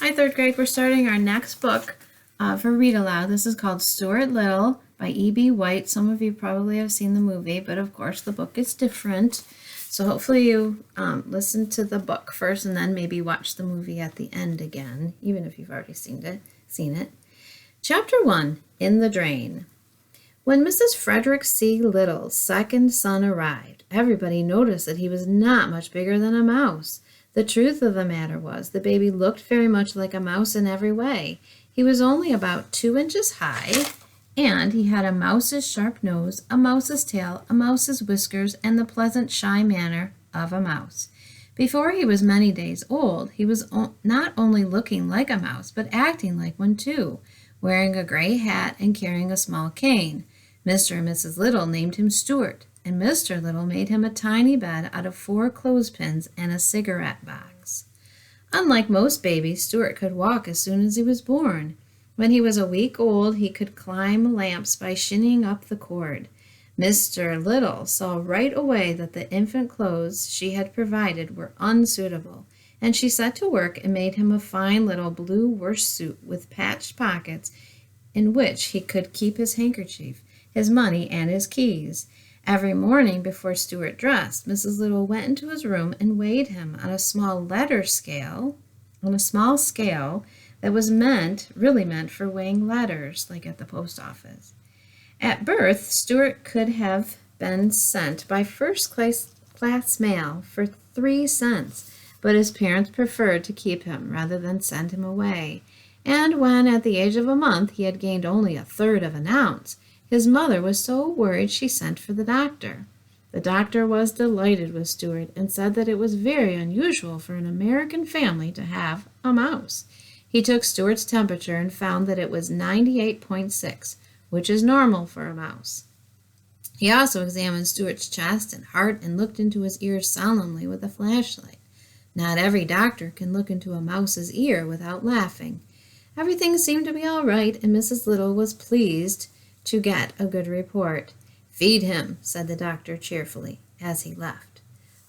Hi, third grade. We're starting our next book for Read Aloud. This is called Stuart Little by E.B. White. Some of you probably have seen the movie, but of course the book is different. So hopefully you listen to the book first and then maybe watch the movie at the end again, even if you've already seen it. Chapter 1, In the Drain. When Mrs. Frederick C. Little's second son arrived, everybody noticed that he was not much bigger than a mouse. The truth of the matter was, the baby looked very much like a mouse in every way. He was only about 2 inches high, and he had a mouse's sharp nose, a mouse's tail, a mouse's whiskers, and the pleasant, shy manner of a mouse. Before he was many days old, he was not only looking like a mouse, but acting like one too, wearing a gray hat and carrying a small cane. Mr. and Mrs. Little named him Stuart, and Mr. Little made him a tiny bed out of 4 clothespins and a cigarette box. Unlike most babies, Stuart could walk as soon as he was born. When he was a week old, he could climb lamps by shinning up the cord. Mr. Little saw right away that the infant clothes she had provided were unsuitable, and she set to work and made him a fine little blue wash suit with patched pockets in which he could keep his handkerchief, his money, and his keys. Every morning before Stuart dressed, Mrs. Little went into his room and weighed him on a small scale that was really meant for weighing letters, like at the post office. At birth, Stuart could have been sent by first-class mail for 3 cents, but his parents preferred to keep him rather than send him away. And when, at the age of a month, he had gained only 1/3 of an ounce, his mother was so worried she sent for the doctor. The doctor was delighted with Stuart and said that it was very unusual for an American family to have a mouse. He took Stuart's temperature and found that it was 98.6, which is normal for a mouse. He also examined Stuart's chest and heart and looked into his ears solemnly with a flashlight. Not every doctor can look into a mouse's ear without laughing. Everything seemed to be all right, and Mrs. Little was pleased to get a good report. "Feed him," said the doctor cheerfully as he left.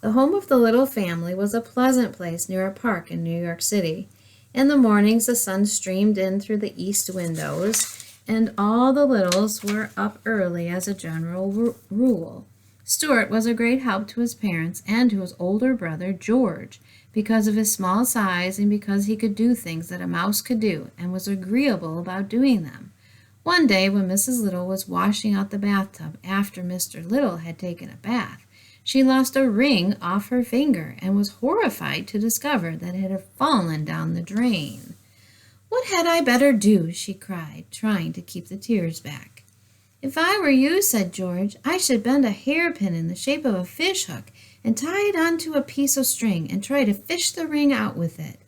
The home of the Little family was a pleasant place near a park in New York City. In the mornings the sun streamed in through the east windows, and all the Littles were up early as a general rule. Stuart was a great help to his parents and to his older brother George, because of his small size and because he could do things that a mouse could do and was agreeable about doing them. One day when Mrs. Little was washing out the bathtub after Mr. Little had taken a bath, she lost a ring off her finger and was horrified to discover that it had fallen down the drain. "What had I better do?" she cried, trying to keep the tears back. "If I were you," said George, "I should bend a hairpin in the shape of a fish hook and tie it onto a piece of string and try to fish the ring out with it."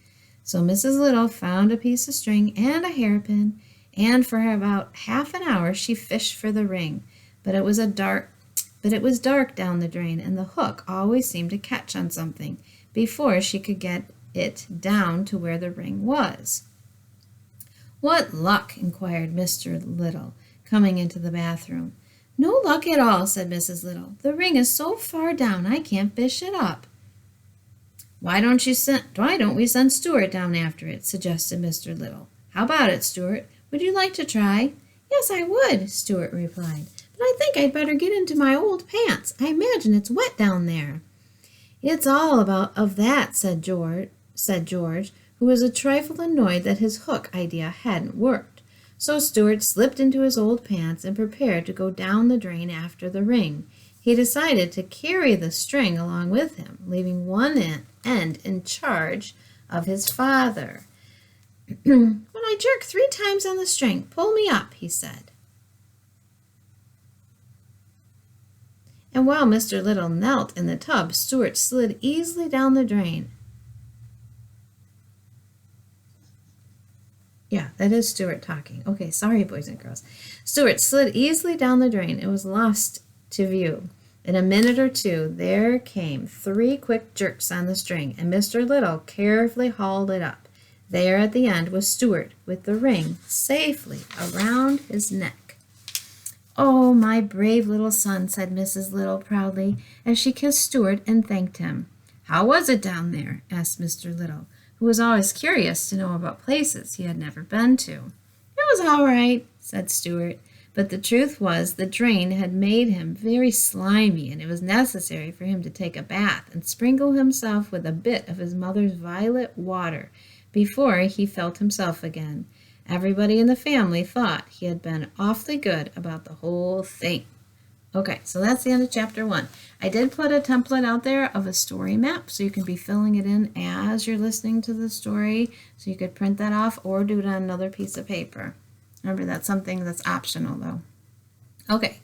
So Mrs. Little found a piece of string and a hairpin, and for about half an hour she fished for the ring, but it was dark down the drain, and the hook always seemed to catch on something before she could get it down to where the ring was. "What luck?" inquired Mr. Little, coming into the bathroom. "No luck at all," said Mrs. Little. "The ring is so far down I can't fish it up." Why don't we send Stuart down after it?" suggested Mr. Little. "How about it, Stuart? Would you like to try?" "Yes, I would," Stuart replied, "but I think I'd better get into my old pants. I imagine it's wet down there." "It's all of that," said George, who was a trifle annoyed that his hook idea hadn't worked. So Stuart slipped into his old pants and prepared to go down the drain after the ring. He decided to carry the string along with him, leaving one end in charge of his father. "When I jerk 3 times on the string, pull me up," he said. And while Mr. Little knelt in the tub, Stuart slid easily down the drain. Yeah, that is Stuart talking. Okay, sorry, boys and girls. Stuart slid easily down the drain and was lost to view. In a minute or two, there came 3 quick jerks on the string, and Mr. Little carefully hauled it up. There at the end was Stuart, with the ring safely around his neck. "Oh, my brave little son," said Mrs. Little proudly, as she kissed Stuart and thanked him. "How was it down there?" asked Mr. Little. who was always curious to know about places he had never been to. It was all right, said Stuart, but the truth was the drain had made him very slimy, and it was necessary for him to take a bath and sprinkle himself with a bit of his mother's violet water before he felt himself again. Everybody in the family thought he had been awfully good about the whole thing. Okay, so that's the end of chapter 1. I did put a template out there of a story map, so you can be filling it in as you're listening to the story. So you could print that off or do it on another piece of paper. Remember, that's something that's optional, though. Okay,